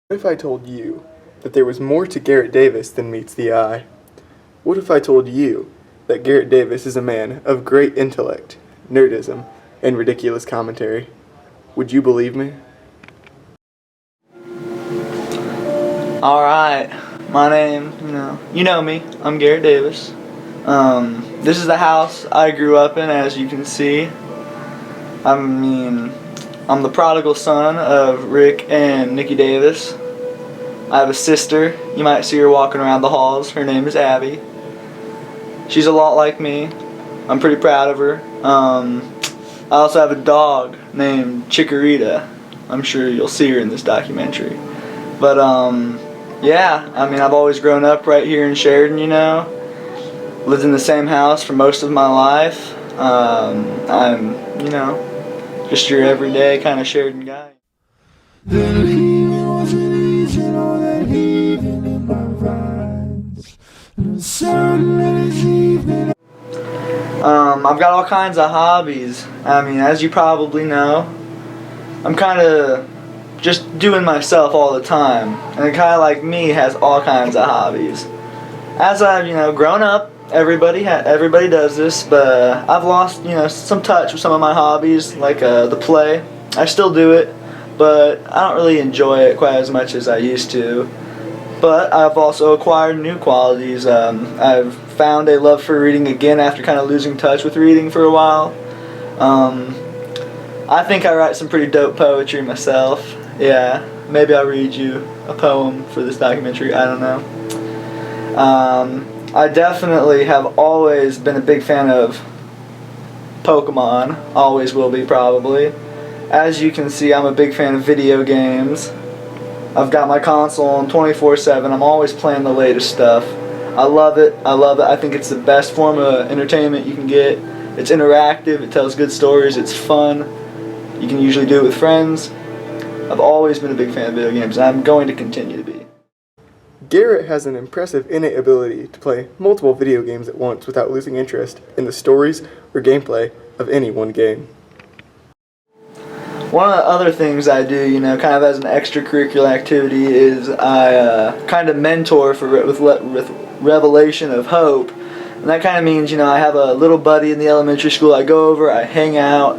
What if I told you that there was more to Garrett Davis than meets the eye? What if I told you that Garrett Davis is a man of great intellect, nerdism, and ridiculous commentary? Would you believe me? Alright, my name, you know me, I'm Garrett Davis. This is the house I grew up in, as you can see. I'm the prodigal son of Rick and Nikki Davis. I have a sister, you might see her walking around the halls, her name is Abby. She's a lot like me, I'm pretty proud of her. I also have a dog named Chikorita. I'm sure you'll see her in this documentary. But yeah, I've always grown up right here in Sheridan, lived in the same house for most of my life. I'm, just your everyday kind of Sheridan guy. I've got all kinds of hobbies. As you probably know, I'm kind of just doing myself all the time, and kind of like me has all kinds of hobbies. As I've grown up, everybody does this, but I've lost some touch with some of my hobbies, like the play. I still do it, but I don't really enjoy it quite as much as I used to. But I've also acquired new qualities. I've found a love for reading again after kind of losing touch with reading for a while. I think I write some pretty dope poetry myself. Yeah, maybe I'll read you a poem for this documentary, I don't know. I definitely have always been a big fan of Pokemon, always will be probably. As you can see, I'm a big fan of video games. I've got my console on 24/7, I'm always playing the latest stuff. I love it, I think it's the best form of entertainment you can get. It's interactive, it tells good stories, it's fun. You can usually do it with friends. I've always been a big fan of video games, and I'm going to continue to be. Garrett has an impressive innate ability to play multiple video games at once without losing interest in the stories or gameplay of any one game. One of the other things I do, kind of as an extracurricular activity, is I kind of mentor with Revelation of Hope. And that kind of means, I have a little buddy in the elementary school. I go over, I hang out.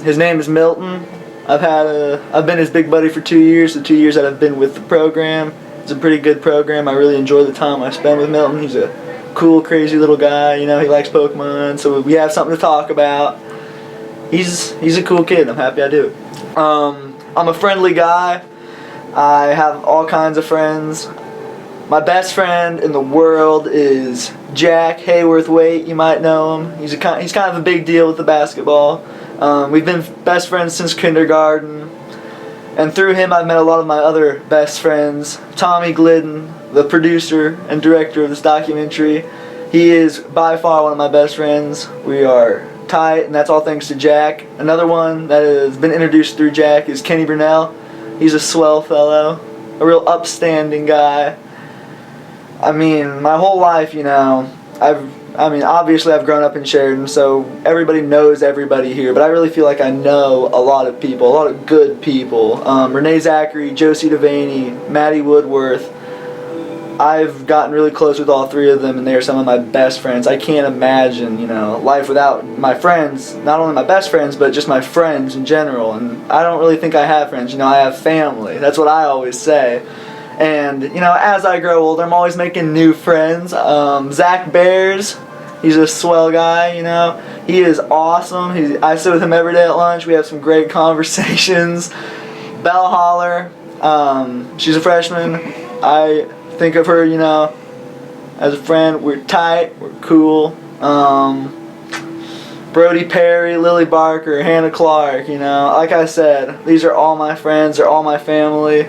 His name is Milton. I've been his big buddy for 2 years, the 2 years that I've been with the program. It's a pretty good program. I really enjoy the time I spend with Milton. He's a cool, crazy little guy. He likes Pokemon, so we have something to talk about. He's a cool kid. I'm happy I do it. I'm a friendly guy. I have all kinds of friends. My best friend in the world is Jack Hayworth-Waite. You might know him. He's kind of a big deal with the basketball. We've been best friends since kindergarten, and through him I've met a lot of my other best friends. Tommy Glidden, the producer and director of this documentary, he is by far one of my best friends. We are tight, and that's all thanks to Jack. Another one that has been introduced through Jack is Kenny Burnell. He's a swell fellow, a real upstanding guy. My whole life, obviously I've grown up in Sheridan, so everybody knows everybody here, but I really feel like I know a lot of people, a lot of good people. Renee Zachary, Josie Devaney, Maddie Woodworth. I've gotten really close with all three of them, and they are some of my best friends. I can't imagine, life without my friends, not only my best friends, but just my friends in general. And I don't really think I have friends, I have family. That's what I always say. And, as I grow older, I'm always making new friends. Zach Bears, he's a swell guy, He is awesome. I sit with him every day at lunch. We have some great conversations. Belle Holler, she's a freshman. I think of her, as a friend. We're tight, we're cool. Brody Perry, Lily Barker, Hannah Clark, Like I said, these are all my friends, they're all my family.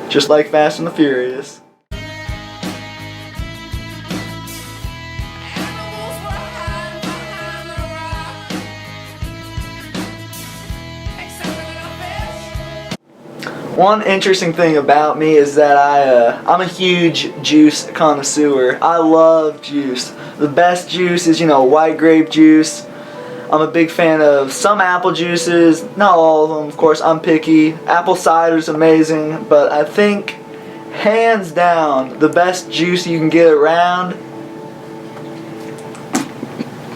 Just like Fast and the Furious. One interesting thing about me is that I'm a huge juice connoisseur. I love juice. The best juice is, white grape juice. I'm a big fan of some apple juices, not all of them, of course, I'm picky. Apple cider's amazing, but I think, hands down, the best juice you can get around,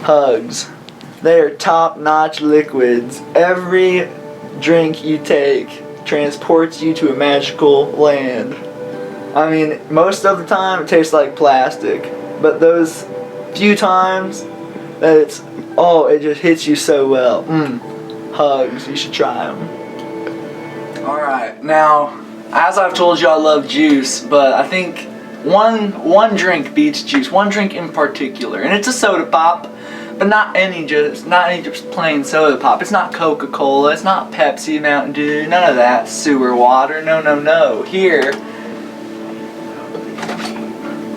Hugs. They are top-notch liquids. Every drink you take transports you to a magical land. I mean, most of the time it tastes like plastic, but those few times that it just hits you so well. Hugs, you should try them. Alright, now, as I've told you, I love juice, but I think one drink beats juice, one drink in particular, and it's a soda pop. But not any just plain soda pop. It's not Coca-Cola, it's not Pepsi, Mountain Dew, none of that sewer water, no. Here,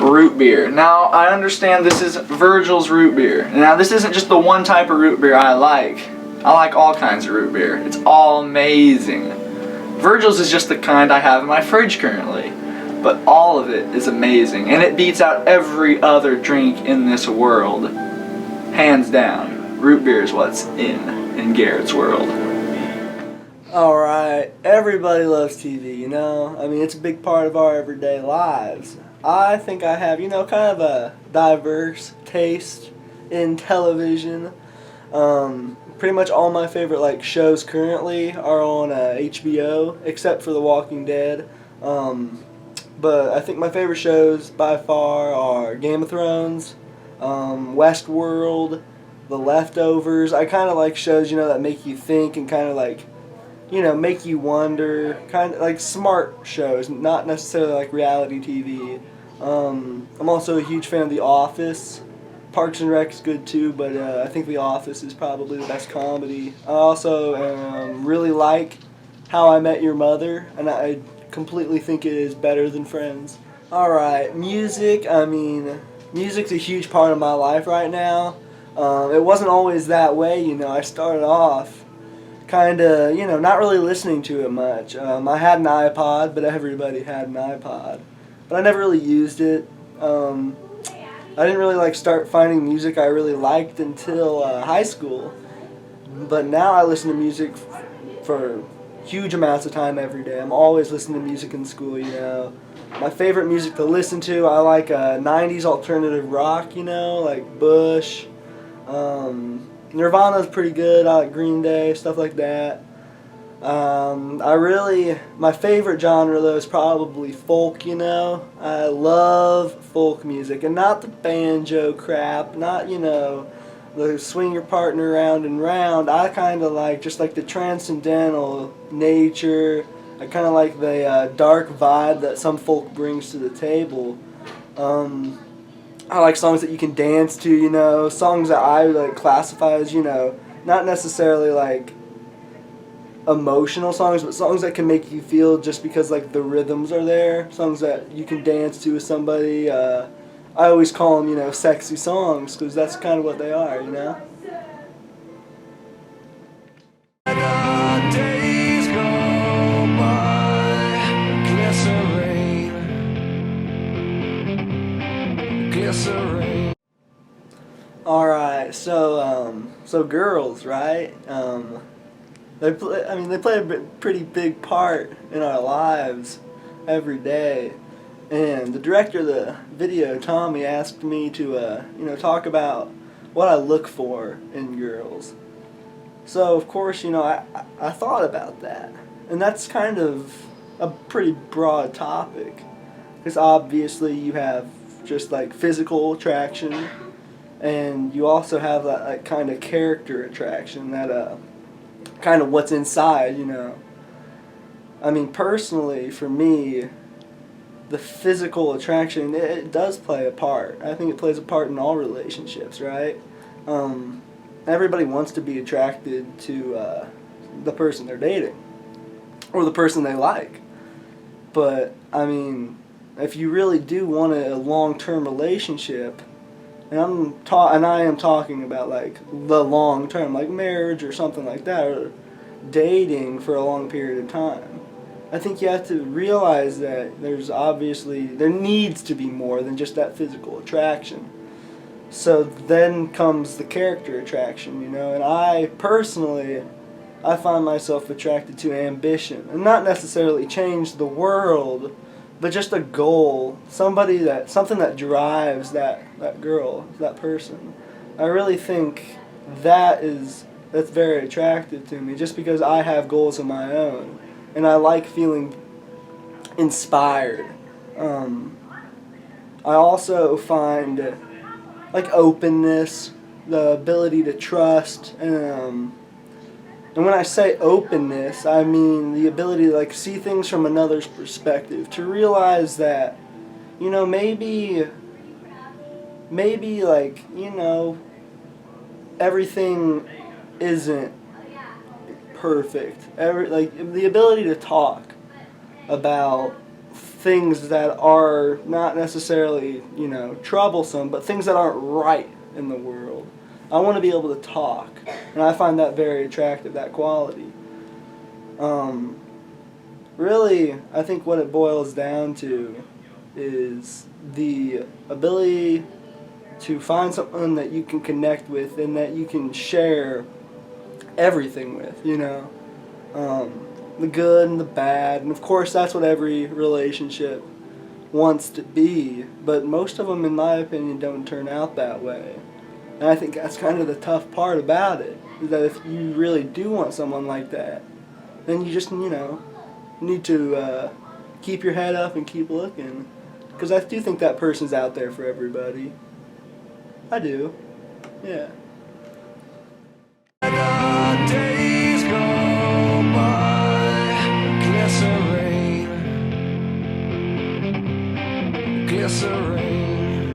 root beer. Now, I understand this is Virgil's root beer. Now, this isn't just the one type of root beer I like. I like all kinds of root beer. It's all amazing. Virgil's is just the kind I have in my fridge currently. But all of it is amazing, and it beats out every other drink in this world. Hands down, root beer is what's in Garrett's world. Alright, everybody loves TV, you know? I mean, it's a big part of our everyday lives. I think I have, you know, kind of a diverse taste in television. Pretty much all my favorite, shows currently are on HBO, except for The Walking Dead. But I think my favorite shows by far are Game of Thrones, Westworld, The Leftovers. I kind of like shows, you know, that make you think and kind of make you wonder. Kind of like smart shows, not necessarily like reality TV. I'm also a huge fan of The Office. Parks and Rec's good too, but I think The Office is probably the best comedy. I also really like How I Met Your Mother, and I completely think it is better than Friends. Alright, music. I mean, music's a huge part of my life right now. It wasn't always that way, you know. I started off kind of, you know, not really listening to it much. I had an iPod, but everybody had an iPod. But I never really used it. I didn't really start finding music I really liked until high school. But now I listen to music for huge amounts of time every day. I'm always listening to music in school, you know. My favorite music to listen to, I like 90s alternative rock, you know, like Bush. Nirvana's pretty good. I like Green Day, stuff like that. My favorite genre though is probably folk, you know. I love folk music, and not the banjo crap, not, you know, the swing your partner round and round. I kind of like just like the transcendental nature. I kind of like the dark vibe that some folk brings to the table. I like songs that you can dance to, you know, songs that I classify as, you know, not necessarily emotional songs, but songs that can make you feel just because the rhythms are there. Songs that you can dance to with somebody. I always call them, you know, sexy songs, because that's kind of what they are, you know. Alright, so girls, right? They play a pretty big part in our lives every day. And the director of the video, Tommy, asked me to, talk about what I look for in girls. So, of course, you know, I thought about that. And that's kind of a pretty broad topic. Because obviously you have just physical attraction, and you also have that kind of character attraction, that kind of what's inside, you know. I mean, personally, for me, the physical attraction, it does play a part. I think it plays a part in all relationships, right? Everybody wants to be attracted to the person they're dating, or the person they like. But, I mean, if you really do want a long-term relationship, and I am talking about the long term, like marriage or something like that, or dating for a long period of time, I think you have to realize that there needs to be more than just that physical attraction. So then comes the character attraction, you know, and I personally, I find myself attracted to ambition, and not necessarily change the world, but just a goal, something that drives that girl, that person. I really think that's very attractive to me, just because I have goals of my own, and I like feeling inspired. I also find like openness, the ability to trust, and when I say openness, I mean the ability to like see things from another's perspective, to realize that, you know, maybe like, you know, everything isn't perfect. Like the ability to talk about things that are not necessarily, you know, troublesome, but things that aren't right in the world. I want to be able to talk, and I find that very attractive, that quality. Really, I think what it boils down to is the ability to find someone that you can connect with and that you can share everything with, you know. The good and the bad, and of course that's what every relationship wants to be, but most of them, in my opinion, don't turn out that way. And I think that's kind of the tough part about it, is that if you really do want someone like that, then you just, you know, need to keep your head up and keep looking. Because I do think that person's out there for everybody. I do. Yeah. Days go by, glycerine.